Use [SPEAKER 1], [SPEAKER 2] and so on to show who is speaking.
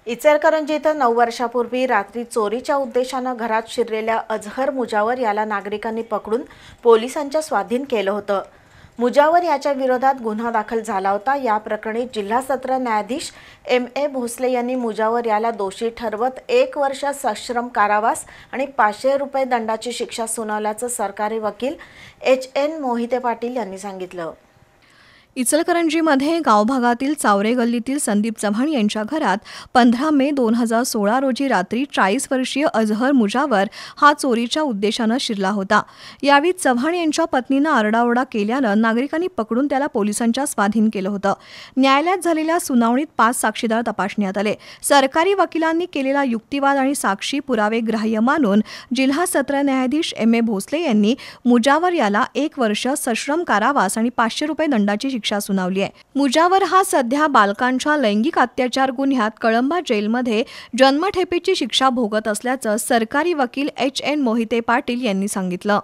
[SPEAKER 1] इचलकरंजी इथं 9 वर्षापूर्वी रात्री चोरीच्या उद्देशानं घरात शिरलेल्या अजहर मुजावर याला नागरिकांनी पकडून पोलिसांच्या स्वाधीन केलं होतं। मुजावर याच्या विरोधात गुन्हा दाखल झाला होता। या प्रकरणी जिल्हा सत्र न्यायाधीश M.A. भोसले यांनी मुजावर याला दोषी ठरवत 1 वर्ष सश्रम कारावास आणि 500 रुपये दंडाची शिक्षा सुनावल्याचं सरकारी वकील H.N. मोहिते पाटील यांनी सांगितलं।
[SPEAKER 2] इचलकरंजीमध्ये गावभागातील चावरे गल्लीतील संदीप चव्हाण यांच्या घरात 15 मे 2016 रोजी रात्री 40 वर्षीय अजहर मुजावर हा चोरीच्या उद्देशानं शिरला होता। यावेळी चव्हाण यांच्या पत्नीनं आरडाओरडा केल्यानं नागरिकांनी पकडून त्याला पोलिसांच्या स्वाधीन केलं होतं। न्यायालयात झालेल्या सुनावणीत 5 साक्षीदार तपासण्यात आले। सरकारी वकिलांनी केलेला युक्तिवाद आणि साक्षी पुरावे ग्राह्य मानून जिल्हा सत्र न्यायाधीश M.A. भोसले यांनी मुजावर याला 1 वर्ष सश्रम कारावास आणि 500 रुपये दंडाची शिक्षा सुनावली आहे। मुजावर हा सध्या बालकांच्या लैंगिक अत्याचार गुन्ह्यात कळंबा जेलमध्ये जन्मठेपेची शिक्षा भोगत असल्याचं सरकारी वकील H.N. मोहिते पाटील यांनी सांगितलं।